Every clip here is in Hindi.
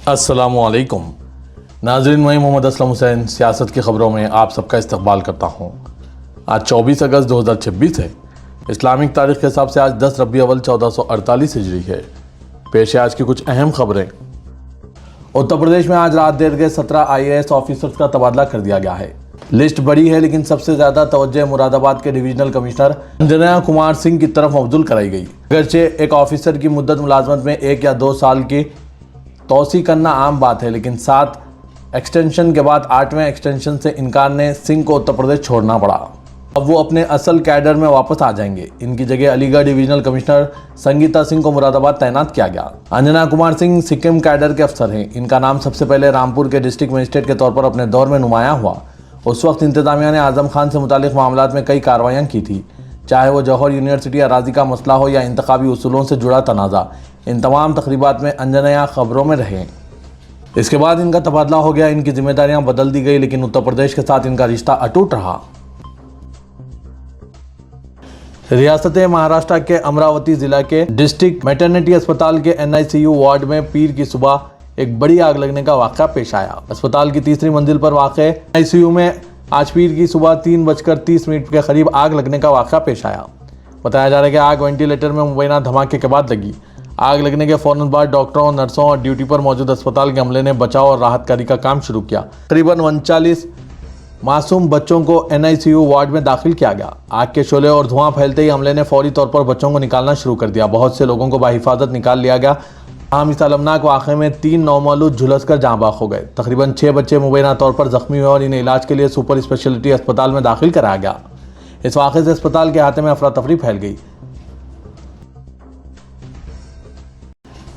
अस्सलामुअलैकुम नाज़रीन, मैं मोहम्मद असलम हुसैन सियासत की ख़बरों में आप सबका इस्तकबाल करता हूँ। आज 24 अगस्त 2026 है। इस्लामिक तारीख़ के हिसाब से आज 10 रबी अव्वल 1448 हिजरी है। पेश है आज की कुछ अहम खबरें। उत्तर प्रदेश में आज रात देर गए 17 IAS ऑफिसर्स का तबादला कर दिया गया है। लिस्ट बड़ी है, लेकिन सबसे ज़्यादा तवज्जो मुरादाबाद के डिवीजनल कमिश्नर अंजना कुमार सिंह की तरफ मबजूल कराई गई। अगरचे एक ऑफिसर की मुद्दत मुलाजमत में 1 या 2 साल की तोसी करना आम बात है, लेकिन 7 एक्सटेंशन के बाद 8वें एक्सटेंशन से इनकार ने सिंह को उत्तर प्रदेश छोड़ना पड़ा। अब वो अपने असल कैडर में वापस आ जाएंगे। इनकी जगह अलीगढ़ डिवीजनल कमिश्नर संगीता सिंह को मुरादाबाद तैनात किया गया। अंजना कुमार सिंह सिक्किम कैडर के अफसर हैं। इनका नाम सबसे पहले रामपुर के डिस्ट्रिक्ट मजिस्ट्रेट के तौर पर अपने दौर में नुमाया हुआ। उस वक्त इंतजामिया ने आजम खान से मुतालिक मामलात में कई कार्रवाइयाँ की थी, चाहे वो जौहर यूनिवर्सिटी अराजी का मसला हो या इंतखाबी उसूलों से जुड़ा तनाज़ा। इन तमाम तकरीबात में अंजना खबरों में रहे। इसके बाद इनका तबादला हो गया, इनकी जिम्मेदारियां बदल दी गई, लेकिन उत्तर प्रदेश के साथ इनका रिश्ता अटूट रहा। रियासत महाराष्ट्र के अमरावती जिला के डिस्ट्रिक्ट मैटरनिटी अस्पताल के NICU वार्ड में पीर की सुबह एक बड़ी आग लगने का वाक़या पेश आया। अस्पताल की तीसरी मंजिल पर वाक़े NICU में आज पीर की सुबह 3:30 के करीब आग लगने का वाक़या पेश आया। बताया जा रहा है कि आग वेंटिलेटर में मुबैना धमाके के बाद लगी। आग लगने के फौरन बाद डॉक्टरों, नर्सों और ड्यूटी पर मौजूद अस्पताल के अमले ने बचाव और राहत कार्य का काम शुरू किया। करीबन 39 मासूम बच्चों को NICU वार्ड में दाखिल किया गया। आग के शोले और धुआं फैलते ही अमले ने फौरी तौर पर बच्चों को निकालना शुरू कर दिया। बहुत से लोगों को बाहिफाजत निकाल लिया गया। आम इस अलमनाक वाक़े में 3 नौमौलूद झुलसकर जाँ बाख हो गए। तकरीबन 6 बच्चे मुबैना तौर पर जख्मी हुए और इन्हें इलाज के लिए सुपर स्पेशलिटी अस्पताल में दाखिल कराया गया। इस वाक़े से अस्पताल के अहाते में अफरा तफरी फैल गई।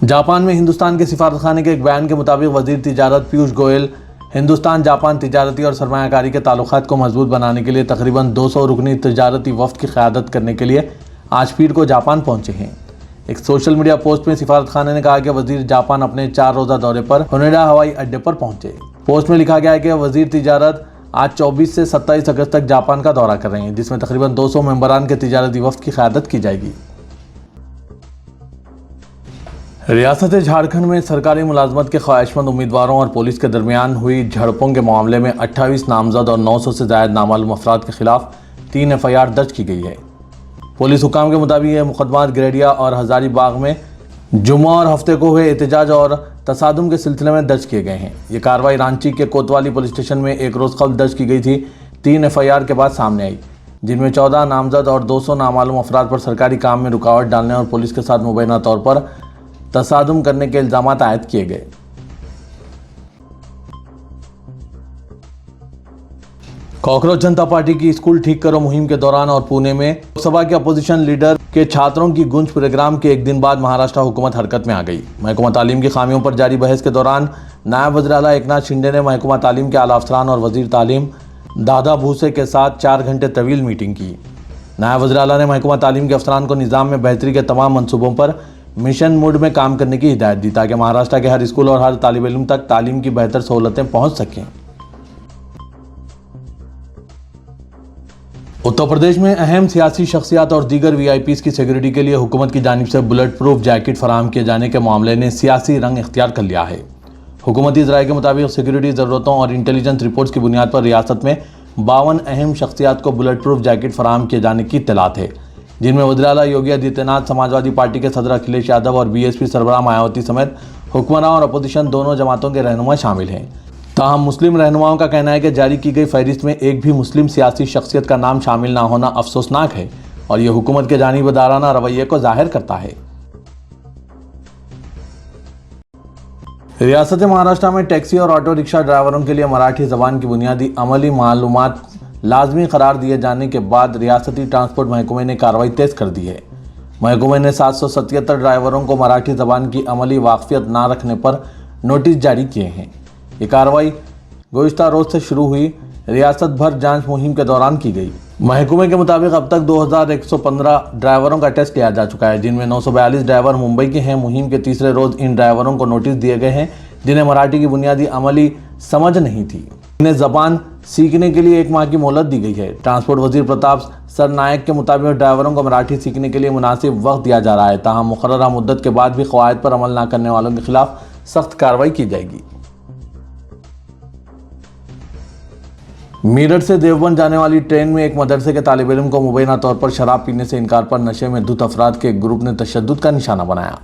जापान में हिंदुस्तान के सिफारतखाने के एक बयान के मुताबिक वजीर तिजारत पीयूष गोयल हिंदुस्तान जापान तिजारती और सरमायाकारी के ताल्लुकात को मजबूत बनाने के लिए तकरीबन 200 रुकनी तिजारती वफ्द की क़यादत करने के लिए आज पीर को जापान पहुंचे हैं। एक सोशल मीडिया पोस्ट में सिफारतखाने ने कहा कि वजीर जापान अपने 4 रोज़ा दौरे पर होनेडा हवाई अड्डे पर पहुंचे। पोस्ट में लिखा गया है कि वजीर तिजारत आज 24 से 27 अगस्त तक जापान का दौरा कर रहे हैं, जिसमें तकरीबन 200 मेंबरान के तिजारती वफ्द की क़यादत की जाएगी। रियासत झारखंड में सरकारी मुलाजमत के ख्वाहिशमंद उम्मीदवारों और पुलिस के दरमियान हुई झड़पों के मामले में 28 नामजद और 900 से ज़ायद नामालूम अफराद के खिलाफ 3 FIR दर्ज की गई है। पुलिस हुकाम के मुताबिक ये मुकदमा गिरेडिया और हजारीबाग में जुम्मा और हफ्ते को हुए एहतजाज और तसादुम के सिलसिले में दर्ज किए गए हैं। ये कार्रवाई रांची के कोतवाली पुलिस स्टेशन में एक रोज़ कबल दर्ज की गई थी। 3 FIR के बाद सामने आई, जिनमें 14 नामजद और 200 नामालूम अफराद पर सरकारी काम में रुकावट डालने और पुलिस के साथ मुबैना तौर पर तसादुम करने के इल्जामात आयद किए गए। कांग्रेस जनता पार्टी की स्कूल ठीक करो मुहिम के दौरान और पुणे में लोकसभा के अपोजिशन लीडर के छात्रों की गूंज प्रोग्राम के एक दिन बाद महाराष्ट्र हुकूमत हरकत में आ गई। महकमा तालीम की खामियों पर जारी बहस के दौरान नायब वज़ीर आला एकनाथ शिंदे ने महकमा तालीम के आला अफसरान और वजीर तालीम दादा भूसे के साथ 4 घंटे तवील मीटिंग की। नायब वज़ीर आला ने महकमा तालीम के अफसरान को निज़ाम में बेहतरी के तमाम मनसूबों पर मिशन मोड में काम करने की हिदायत दी, ताकि महाराष्ट्र के हर स्कूल और हर तालिब इल्म तक तालीम की बेहतर सहूलतें पहुंच सकें। उत्तर प्रदेश में अहम सियासी शख्सियात और दीगर VIPs की सिक्योरिटी के लिए हुकूमत की जानिब से बुलेट प्रूफ जैकेट फराहम किए जाने के मामले ने सियासी रंग इख्तियार कर लिया है। हुकूमती ज़राए के मुताबिक सिक्योरिटी ज़रूरतों और इंटेलिजेंस रिपोर्ट्स की बुनियाद पर रियासत में 52 अहम शख्सियात को बुलेट प्रूफ जैकेट फराहम किए जाने की इत्तलात है, जिनमें वज़ीर आला योगी आदित्यनाथ, समाजवादी पार्टी के सदर अखिलेश यादव और BSP सरबराह मायावती समेत हुक्मरान और अपोजिशन दोनों जमातों के रहनुमा शामिल हैं। ताहम मुस्लिम रहनुमाओं का कहना है कि जारी की गई फहरिस्त में एक भी मुस्लिम सियासी शख्सियत का नाम शामिल ना होना अफसोसनाक है और यह हुकूमत के जानिबदाराना रवैये को जाहिर करता है। रियासत महाराष्ट्र में टैक्सी और ऑटो रिक्शा ड्राइवरों के लिए मराठी ज़बान की बुनियादी अमली मालूमात लाजमी करार दिए जाने के बाद रियासती ट्रांसपोर्ट महकमे ने कार्रवाई तेज़ कर दी है। महकमे ने 777 ड्राइवरों को मराठी ज़बान की अमली वाकफियत ना रखने पर नोटिस जारी किए हैं। ये कार्रवाई गुज़िश्ता रोज़ से शुरू हुई रियासत भर जांच मुहिम के दौरान की गई। महकमे के मुताबिक अब तक 2115 ड्राइवरों का टेस्ट लिया जा चुका है, जिनमें 942 ड्राइवर मुंबई के हैं। मुहिम के तीसरे रोज़ इन ड्राइवरों को नोटिस दिए गए हैं जिन्हें मराठी की बुनियादी अमली समझ नहीं थी। इन्हें ज़बान सीखने के लिए 1 माह की मोहलत दी गई है। ट्रांसपोर्ट वजीर प्रताप सरनायक के मुताबिक ड्राइवरों को मराठी सीखने के लिए मुनासिब वक्त दिया जा रहा है। ताहम मुकर्ररा मुद्दत के बाद भी क़वायद पर अमल न करने वालों के खिलाफ सख्त कार्रवाई की जाएगी। मेरठ से देवबंद जाने वाली ट्रेन में एक मदरसे के तालिब इल्म को मुबैना तौर पर शराब पीने से इनकार पर नशे में धुत अफराद के एक ग्रुप ने तशद्दुद का निशाना बनाया।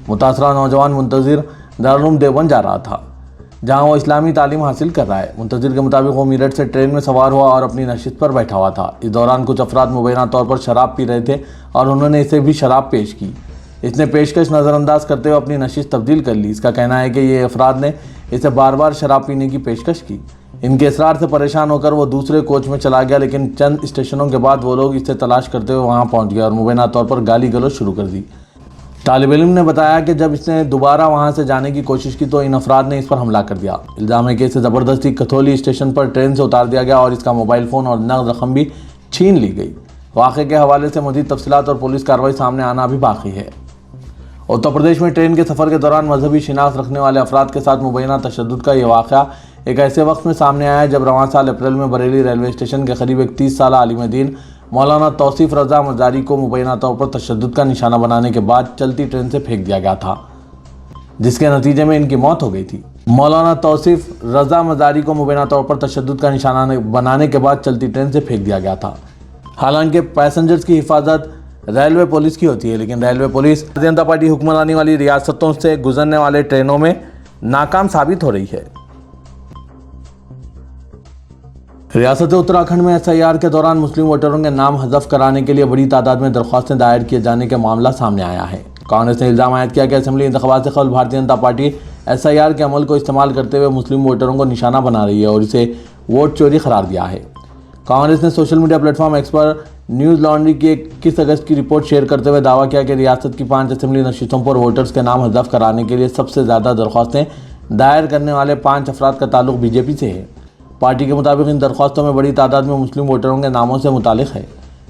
मुतासरा नौजवान मुंतजिर दारुल उलूम देवबंद जा रहा था, जहां वो इस्लामी तालीम हासिल कर रहा है। मुंतजिर के मुताबिक वो मेरठ से ट्रेन में सवार हुआ और अपनी नशिस्त पर बैठा हुआ था। इस दौरान कुछ अफराद मुबैना तौर पर शराब पी रहे थे और उन्होंने इसे भी शराब पेश की। इसने पेशकश नज़रअंदाज करते हुए अपनी नशिस्त तब्दील कर ली। इसका कहना है कि ये अफराद ने इसे बार बार शराब पीने की पेशकश की। इनके इसरार से परेशान होकर वो दूसरे कोच में चला गया, लेकिन चंद स्टेशनों के बाद वो लोग इसे तलाश करते हुए वहां पहुंच गए और मुबैना तौर पर गाली गलौज शुरू कर दी। तालिब इल्म ने बताया कि जब इसने दोबारा वहां से जाने की कोशिश की तो इन अफराद ने इस पर हमला कर दिया। इल्ज़ाम है कि इसे ज़बरदस्ती कथौली स्टेशन पर ट्रेन से उतार दिया गया और इसका मोबाइल फ़ोन और नकद रकम भी छीन ली गई। वाक़े के हवाले से मज़ीद तफसीलात और पुलिस कार्रवाई सामने आना अभी बाकी है। उत्तर प्रदेश में ट्रेन के सफ़र के दौरान मजहबी शिनाख्त रखने वाले अफराद के साथ मुबैना तशद्दुद का यह वाक़या एक ऐसे वक्त में सामने आया है जब रवां साल अप्रैल में बरेली रेलवे स्टेशन के करीब एक 30 साल आलिम दीन मौलाना तौसीफ रज़ा मज़ारी को मुबैना तौर पर तशद्दुद का निशाना बनाने के बाद चलती ट्रेन से फेंक दिया गया था, जिसके नतीजे में इनकी मौत हो गई थी। मौलाना तौसीफ रज़ा मज़ारी को मुबैना तौर पर तशद्दुद का निशाना बनाने के बाद चलती ट्रेन से फेंक दिया गया था। हालांकि पैसेंजर्स की हिफाजत रेलवे पुलिस की होती है, लेकिन railway police Bharatiya Janata party हुक्मरानी वाली रियासतों से गुजरने वाले ट्रेनों में नाकाम साबित हो रही है। रियासत उत्तराखंड में SIR के दौरान मुस्लिम वोटरों के नाम हज़फ कराने के लिए बड़ी तादाद में दरख्वास्तें दायर किए जाने के मामला सामने आया है। कांग्रेस ने इल्ज़ाम आयद किया कि असेंबली इंतखाबात से कबल भारतीय जनता पार्टी SIR के अमल को इस्तेमाल करते हुए मुस्लिम वोटरों को निशाना बना रही है और इसे वोट चोरी करार दिया है। कांग्रेस ने सोशल मीडिया प्लेटफॉर्म एक्स पर न्यूज़ लॉन्ड्री की 21 अगस्त की रिपोर्ट शेयर करते हुए दावा किया कि रियासत की 5 असेंबली नशिस्तों पर वोटर्स के नाम हज़फ कराने के लिए सबसे ज़्यादा दरख्वास्तें दायर करने वाले 5 अफराद का ताल्लुक BJP से है। पार्टी के मुताबिक इन दरख्वास्तों में बड़ी तादाद में मुस्लिम वोटरों के नामों से मुतालिक है।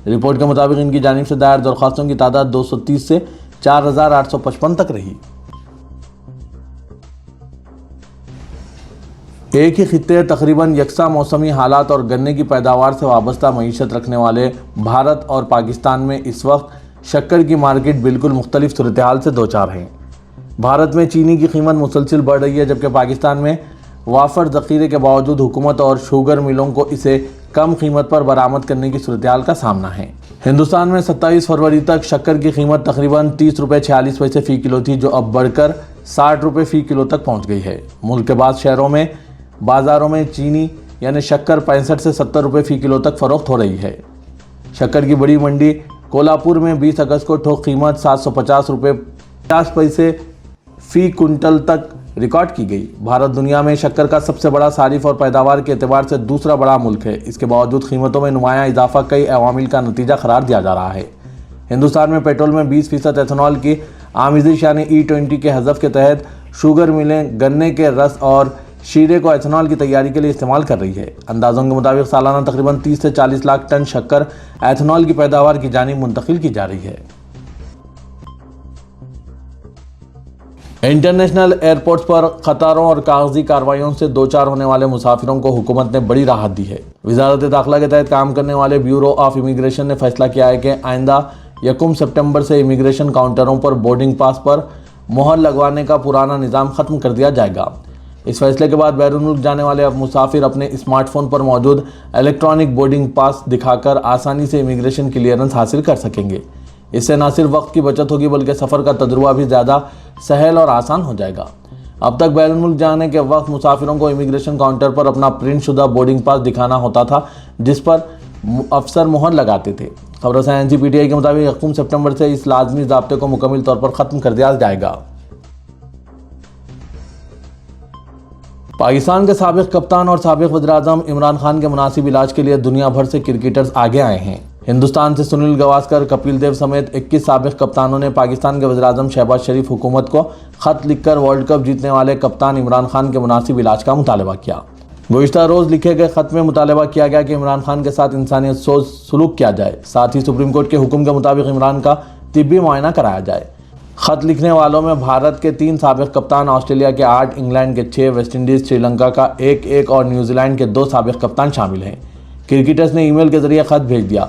रिपोर्ट के मुताबिक इनकी जानिब से दायर दरख्वास्तों की तादाद 230 से 4855 तक रही। एक ही खित्ते तकरीबन यकसा मौसमी हालात और गन्ने की पैदावार से वाबस्ता मईशत रखने वाले भारत और पाकिस्तान में इस वक्त शक्कर की मार्केट बिल्कुल मुख्तलिफ सूरत हाल से दो चार हैं। भारत में चीनी की कीमत मुसलसिल बढ़ रही है, जबकि पाकिस्तान में वाफर ज़ख़ीरे के बावजूद हुकूमत और शुगर मिलों को इसे कम कीमत पर बरामद करने की सूरत हाल का सामना है। हिंदुस्तान में 27 फरवरी तक शक्कर की कीमत तकरीबन 30 रुपये 46 पैसे फ़ी किलो थी, जो अब बढ़कर 60 रुपये फ़ी किलो तक पहुँच गई है। मुल्क के बाद शहरों में बाज़ारों में चीनी यानी शक्कर 65 से 70 रुपये फ़ी किलो तक फ़रोख्त हो रही है। शक्कर की बड़ी मंडी कोल्हापुर में 20 अगस्त को थोक कीमत 750 रुपये 50 पैसे फ़ी कुंटल तक रिकॉर्ड की गई। भारत दुनिया में शक्कर का सबसे बड़ा सारिफ और पैदावार के एतबार से दूसरा बड़ा मुल्क है। इसके बावजूद कीमतों में नुमाया इजाफा कई अवामिल का नतीजा करार दिया जा रहा है। हिंदुस्तान में पेट्रोल में 20% एथेनॉल की आमिज़श यानी E20 के हज़फ के तहत शुगर मिलें गन्ने के रस और शीरे को एथेनॉल की तैयारी के लिए इस्तेमाल कर रही है। अंदाज़ों के मुताबिक सालाना तकरीबन 30 से 40 लाख टन शक्कर एथेनॉल की पैदावार की जानिब मुंतकिल की जा रही है। इंटरनेशनल एयरपोर्ट्स पर कतारों और कागजी कार्रवाइयों से दो चार होने वाले मुसाफिरों को हुकूमत ने बड़ी राहत दी है। वजारत दाखिला के तहत काम करने वाले ब्यूरो ऑफ इमिग्रेशन ने फैसला किया है कि आइंदा 1 सितंबर से इमिग्रेशन काउंटरों पर बोर्डिंग पास पर मोहर लगवाने का पुराना निज़ाम ख़त्म कर दिया जाएगा। इस फैसले के बाद बैरून मुल्क जाने वाले अब मुसाफिर अपने स्मार्टफोन पर मौजूद इलेक्ट्रॉनिक बोर्डिंग पास दिखाकर आसानी से इमिग्रेशन क्लियरेंस हासिल कर सकेंगे। इससे न सिर्फ वक्त की बचत होगी बल्कि सफ़र का तजुर्बा भी ज़्यादा सहल और आसान हो जाएगा। अब तक बैरून मुल्क जाने के वक्त मुसाफिरों को इमिग्रेशन काउंटर पर अपना प्रिंट शुदा बोर्डिंग पास दिखाना होता था, जिस पर अफसर मोहर लगाते थे। खबर साइंसी PTI के मुताबिक 1 सितंबर से इस लाजमी ज़ाब्ते को मुकम्मल तौर पर ख़त्म कर दिया जाएगा। पाकिस्तान के साबिक़ कप्तान और साबिक़ वज़ीर-ए-आज़म इमरान खान के मुनासिब इलाज के लिए दुनिया भर से क्रिकेटर्स आगे आए हैं। हिंदुस्तान से सुनील गावस्कर, कपिल देव समेत 21 साबिक़ कप्तानों ने पाकिस्तान के वज़ीर-ए-आज़म शहबाज शरीफ हुकूमत को ख़त लिखकर वर्ल्ड कप जीतने वाले कप्तान इमरान खान के मुनासिब इलाज का मुतालबा किया। गुज़िश्ता रोज़ लिखे गए ख़त में मुतालबा किया गया कि इमरान खान के साथ इंसानियत सोच सलूक किया जाए। साथ ही सुप्रीम कोर्ट के हुक्म के मुताबिक इमरान का तिब्बी मुआयना कराया जाए। ख़त लिखने वालों में भारत के 3 साबिक़ कप्तान, ऑस्ट्रेलिया के 8, इंग्लैंड के 6, वेस्टइंडीज़, श्रीलंका का 1 और न्यूजीलैंड के 2 साबिक़ कप्तान शामिल हैं। क्रिकेटर्स ने ईमेल के जरिए ख़त भेज दिया।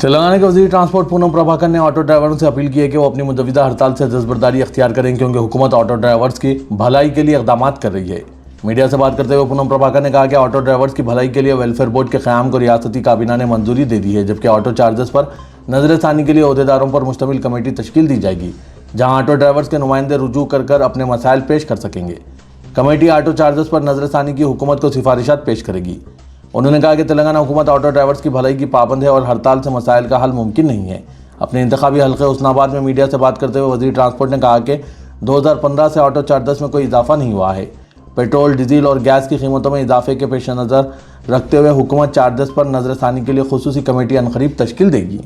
तेलंगाना के वज़ीर ट्रांसपोर्ट पूनम प्रभाकर ने ऑटो ड्राइवरों से अपील की है कि वो अपनी मुतविदा हड़ताल से दस्तबरदारी अख्तियार करें क्योंकि हुकूमत ऑटो ड्राइवर्स की भलाई के लिए इक़दाम कर रही है। मीडिया से बात करते हुए पूनम प्रभाकर ने कहा कि ऑटो ड्राइवर्स की भलाई के लिए वेलफेयर बोर्ड के क़याम को रियासती काबीना ने मंजूरी दे दी है, जबकि ऑटो चार्जेस पर नजरसानी के लिए अहदेदारों पर मुश्तमिल कमेटी तश्कील दी जाएगी, जहाँ ऑटो ड्राइवर्स के नुमाइंदे रुजू कर अपने मसाइल पेश कर सकेंगे। कमेटी ऑटो चार्जेस पर नजरसानी की हुकूमत को सिफारिशात पेश करेगी। उन्होंने कहा कि तेलंगाना हुकूमत ऑटो ड्राइवर्स की भलाई की पाबंद है और हड़ताल से मसाइल का हल मुमकिन नहीं है। अपने इंतखाबी हल्के हुस्नाबाद में मीडिया से बात करते हुए वज़ीर ट्रांसपोर्ट ने कहा कि 2015 से ऑटो चार्जेस में कोई इजाफा नहीं हुआ है। पेट्रोल, डीजल और गैस की कीमतों में इजाफे के पेश नज़र रखते हुए हुकूमत चार्जेस पर नजरसानी के लिए खुसूसी कमेटी अनकरीब तश्कील देगी।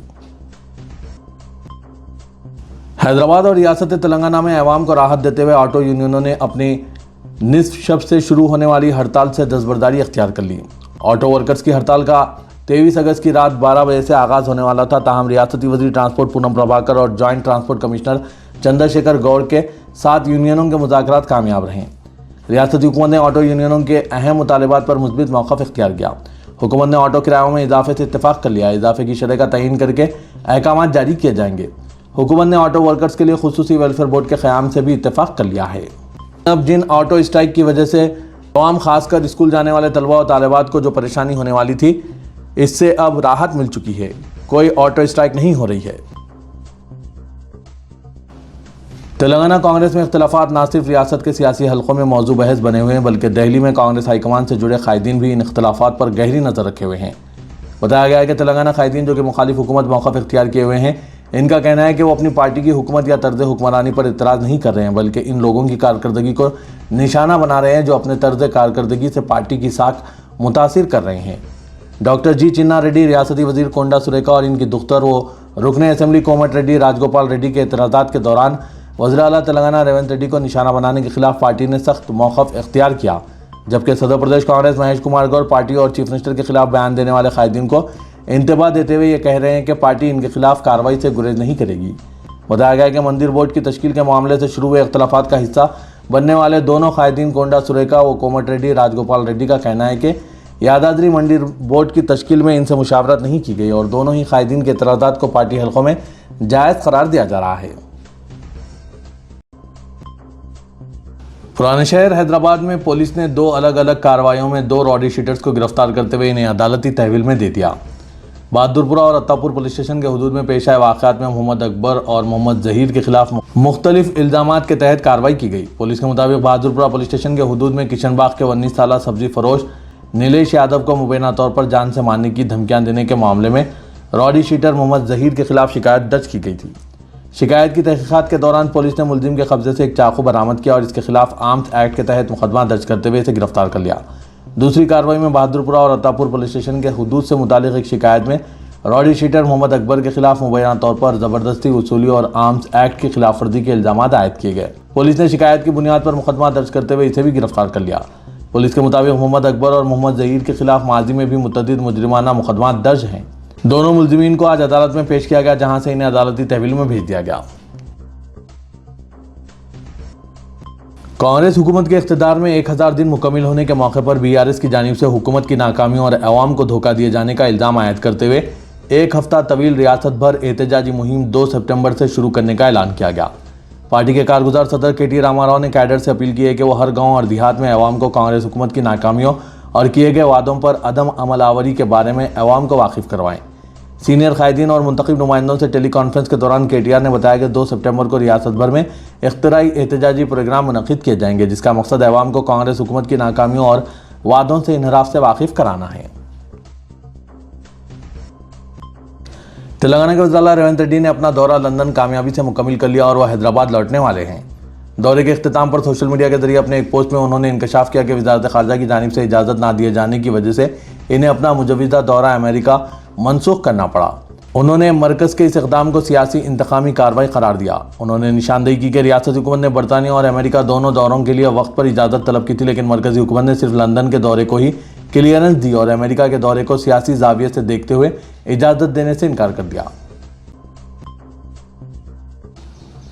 हैदराबाद और रियासत तेलंगाना में अवाम को राहत देते हुए ऑटो यूनियनों ने अपनी निस्फ शब से शुरू होने वाली हड़ताल से दस्तबरदारी अख्तियार कर ली। ऑटो वर्कर्स की हड़ताल का 23 अगस्त की रात 12 बजे से आगाज़ होने वाला था, ताहम रियासती वज़ीर ट्रांसपोर्ट पूनम प्रभाकर और joint transport commissioner Chandrashekhar Gaur के साथ यूनियनों के मुज़ाकरात कामयाब रहे। रियासती हुकूमत ने ऑटो यूनियनों के अहम मुतालबात पर मुस्बित मौक़िफ़ इख्तियार किया। हुकूमत ने ऑटो किरायों में इजाफे से इत्तेफाक कर लिया। इजाफे की शरह का तयीन करके अहकाम जारी किए जाएंगे। हुकूमत ने ऑटो वर्कर्स के लिए खुसूसी वेलफेयर बोर्ड के क़याम से भी इत्तेफाक कर लिया है। अब जिन ऑटो स्ट्राइक की वजह से आवाम खासकर स्कूल जाने वाले तलबा और तालिबात को जो परेशानी होने वाली थी, इससे अब राहत मिल चुकी है। कोई ऑटो स्ट्राइक नहीं हो रही है। तेलंगाना कांग्रेस में इख्तिलाफात न सिर्फ रियासत के सियासी हलकों में मौजू बहस बने हुए हैं, बल्कि दिल्ली में कांग्रेस हाईकमान से जुड़े कायदीन भी इन इख्तिलाफात पर गहरी नज़र रखे हुए हैं। बताया गया है कि तेलंगाना कायदीन जो कि मुखालिफ हुकूमत मौक़िफ़ इख्तियार किए हुए हैं, इनका कहना है कि वो अपनी पार्टी की हुकूमत या तर्ज हुक्मरानी पर इतराज़ नहीं कर रहे हैं, बल्कि इन लोगों की कारकर्दगी को निशाना बना रहे हैं जो अपने तर्ज कारकर्दगी से पार्टी की साख मुतासिर कर रहे हैं। डॉक्टर जी चिन्ना रेड्डी, रियासती वज़ीर कोंडा सुरेखा और इनकी दुख्तर व रुकने असम्बली कोमट रेड्डी राजगोपाल रेड्डी के एतराज़ात के दौरान वज़ीर आला तेलंगाना रेवंत रेड्डी को निशाना बनाने के खिलाफ पार्टी ने सख्त मौक़िफ़ इख्तियार किया, जबकि सदर प्रदेश कांग्रेस महेश कुमार गौड़ पार्टी और चीफ मिनिस्टर के खिलाफ बयान देने वाले कायदीन को इंतबाह देते हुए ये कह रहे हैं कि पार्टी इनके खिलाफ कार्रवाई से गुरेज नहीं करेगी। बताया गया कि मंदिर बोर्ड की तश्कील के मामले से शुरू हुए इख्तिलाफात का हिस्सा बनने वाले दोनों कायदीन कोंडा सुरेखा व कोमट रेड्डी राजगोपाल रेड्डी का कहना है कि यादाद्री मंदिर बोर्ड की तश्कील में इनसे मुशावरत नहीं की गई और दोनों ही कायदीन के एतराज़ात को पार्टी हलकों में जायज़ करार दिया जा रहा है। पुराने शहर हैदराबाद में पुलिस ने 2 अलग अलग कार्रवाइयों में 2 रॉडी शीटर्स को गिरफ्तार करते हुए इन्हें अदालती तहवील में दे दिया। बहादुरपुरा और अत्तापुर पुलिस स्टेशन के हुदूद में पेश आए वाक़यात में मोहम्मद अकबर और मोहम्मद ज़हीर के खिलाफ मुख्तलिफ इल्ज़ामात के तहत कार्रवाई की गई। पुलिस के मुताबिक बहादुरपुरा पुलिस स्टेशन के हुदूद में किशनबाग के 19 साला सब्जी फरोश नीलेश यादव को मुबैना तौर पर जान से मारने की धमकियां देने के मामले में रॉडी शीटर मोहम्मद ज़हीर के खिलाफ शिकायत दर्ज की गई थी। शिकायत की तहक़ीक़ात के दौरान पुलिस ने मुलजिम के कब्जे से एक चाकू बरामद किया और इसके खिलाफ आर्म्स एक्ट के तहत मुकदमा दर्ज करते हुए इसे गिरफ्तार कर लिया। दूसरी कार्रवाई में बहादुरपुरा और अत्तापुर पुलिस स्टेशन के हुदूद से मुतालिक एक शिकायत में रॉडी शीटर मोहम्मद अकबर के खिलाफ मुबैना तौर पर ज़बरदस्ती वसूली और आर्म्स एक्ट की खिलाफ वर्जी के इल्ज़ाम आयद किए गए। पुलिस ने शिकायत की बुनियाद पर मुकदमा दर्ज करते हुए इसे भी गिरफ्तार कर लिया। पुलिस के मुताबिक मोहम्मद अकबर और मोहम्मद ज़हीर के खिलाफ माजी में भी मुतअद्दिद मुजरिमाना मुकदमा दर्ज हैं। दोनों मुलजिमीन को आज अदालत में पेश किया गया, जहाँ से इन्हें अदालती तहवील में भेज दिया गया। कांग्रेस हुकूमत के इख्तिदार में 1000 दिन मुकम्मल होने के मौके पर BRS की जानिब से हुकूमत की नाकामी और अवाम को धोखा दिए जाने का इल्ज़ाम आयद करते हुए 1 हफ्ता तवील रियासत भर एहतजाजी मुहिम 2 सितंबर से शुरू करने का ऐलान किया गया। पार्टी के कारगुजार सदर KT रामाराव ने कैडर से अपील की है कि वो हर गाँव और देहात में अवाम को कांग्रेस हुकूमत की नाकामियों और किए गए वादों पर अदम अमल आवरी के बारे में अवाम को वाकिफ़ करवाएं। सीनियर कायदीन और मुंतखब नुमाइंदों से टेली कॉन्फ्रेंस के दौरान KTR ने बताया कि 2 सितंबर को रियासत भर में इख्तिराई एहतजाजी प्रोग्राम मुनक़िद किए जाएंगे, जिसका मकसद अवाम को कांग्रेस हुकूमत की नाकामियों और वादों से इनहराफ से वाकिफ़ कराना है। तेलंगाना के वज़ीर आला रेवंत रेड्डी ने अपना दौरा लंदन कामयाबी से मुकम्मल कर लिया और वह हैदराबाद लौटने वाले हैं। दौरे के अख्तिताम पर सोशल मीडिया के जरिए अपने एक पोस्ट में उन्होंने इंकशाफ किया कि वज़ारत ख़ारजा की जानिब से इजाज़त ना दिए जाने की वजह से इन्हें अपना मुजव्विज़ा दौरा अमेरिका मनसूख करना पड़ा। उन्होंने मरकज़ के इस इक़दाम को सियासी इंतकामी कार्रवाई करार दिया। उन्होंने निशानदेही की कि रियासती हुकूमत ने बरतानिया और अमेरिका दोनों दौरों के लिए वक्त पर इजाज़त तलब की थी, लेकिन मरकज़ी हुकूमत ने सिर्फ लंदन के दौरे को ही क्लियरेंस दी और अमेरिका के दौरे को सियासी ज़ाविये से देखते हुए इजाज़त देने से इनकार कर दिया।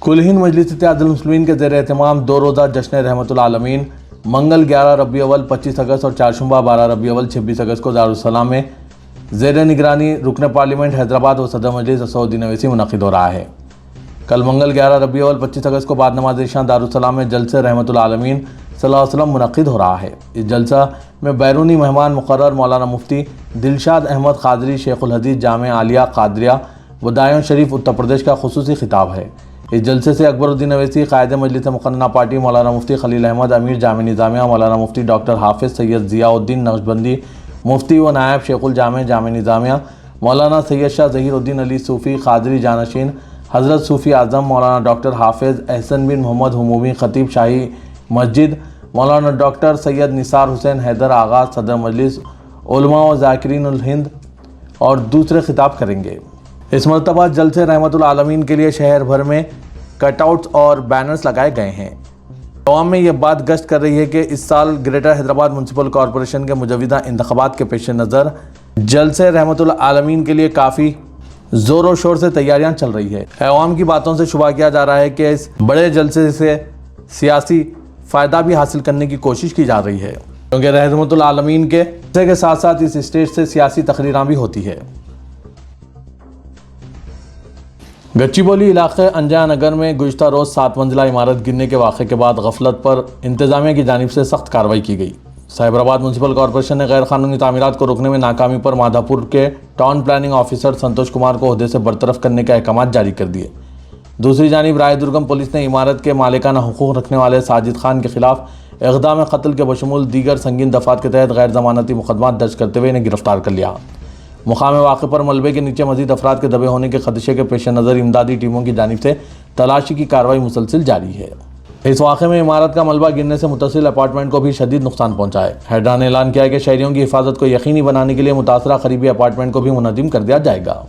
कुल हिंद मजलिस इत्तेहादुल मुस्लिमीन के ज़ेर एहतमाम 2 रोज़ा जश्न रहमतुल आलमीन मंगल 11 रबी अव्वल 25 अगस्त और चारशुम्बा 12 रबी अव्वल 26 अगस्त को दारुस्सलाम में ज़ेर निगरानी रुकन पार्लियामेंट हैदराबाद व सदर मजलिस असउद्दीन अवैसी मुनक़िद हो रहा है। कल मंगल 11 रबी अव्वल 25 अगस्त को बाद नमाज इशा दारुस्सलाम में जलसे रहमतुल आलमीन सल्लल्लाहु अलैहि वसल्लम मुनक़िद हो रहा है। इस जलसा में बैरूनी मेहमान मुक़र्रर मौलाना मुफ्ती दिलशाद अहमद क़ादरी शेखुल हदीस जामिया आलिया क़ादरिया व दायूं शरीफ उत्तर प्रदेश का ख़ुसूसी खिताब है। इस जलसे से अकबरुद्दीन अवैसी क़ायद मजलिस मुक़न्ना पार्टी मौलाना मुफ्ती खलील अहमद अमीर जामिया निज़ामिया मौलाना मुफ्ती डॉक्टर हाफिज़ सैयद ज़ियाउद्दीन नक्शबंदी मुफ्ती व नायब शेखुल जामिया निज़ामिया मौलाना सैयद शाह ज़हीरुद्दीन अली सूफ़ी क़ादरी जानशीन हज़रत सूफ़ी आज़म मौलाना डॉक्टर हाफिज़ एहसन बिन मोहम्मद हमूमी ख़तीब शाही मस्जिद मौलाना डॉक्टर सैयद निसार हुसैन हैदर आगा सदर मजलिस उलमा व ज़ाकिरीन उल हिंद और दूसरे खिताब करेंगे। इस मरतबा जलसे रहमतुल आलमीन के लिए शहर भर में कटआउट्स और बैनर्स लगाए गए हैं। अवाम में यह बात गश्त कर रही है कि इस साल ग्रेटर हैदराबाद म्यूनसिपल कॉरपोरेशन के मुजवदा इंतखाबात के पेश नज़र जलसे रहमतुल आलमीन के लिए काफ़ी ज़ोर व शोर से तैयारियां चल रही है। अवाम की बातों से शुबा किया जा रहा है कि इस बड़े जलसे से सियासी फ़ायदा भी हासिल करने की कोशिश की जा रही है, क्योंकि रहमतुल आलमीन के साथ साथ इस स्टेज से सियासी तकरीरां भी होती है। गच्चीबौली इलाके अंजया नगर में गुज़िश्ता रोज़ 7 मंजिला इमारत गिरने के वाक़े के बाद गफलत पर इंतज़ामिया की जानिब से सख्त कार्रवाई की गई। साइबराबाद म्यूनसिपल कॉरपोरेशन ने गैर कानूनी तामीरात को रोकने में नाकामी पर माधापुर के town planning officer Santosh Kumar को ओहदे से बरतरफ करने के अहकाम जारी कर दिए। दूसरी जानिब रायदुर्गम पुलिस ने इमारत के मालिकाना हुकूक रखने वाले साजिद खान के खिलाफ इक़दाम क़त्ल के बशमूल दीगर संगीन दफ़ात के तहत गैर ज़मानती मुकदमा दर्ज करते हुए इन्हें गिरफ्तार कर लिया। मुकाम वाक़े पर मलबे के नीचे मज़ीद अफराद के दबे होने के खदशे के पेश नज़र इमदादी टीमों की जानिब से तलाशी की कार्रवाई मुसलसिल जारी है। इस वाक़े में इमारत का मलबा गिरने से मुतसिल अपार्टमेंट को भी शदीद नुकसान पहुँचा है। हैडरा ने ऐलान किया है कि शहरियों की हिफाजत को यकीनी बनाने के लिए मुतासरा करीबी अपार्टमेंट को भी मुनज़्ज़म कर दिया जाएगा।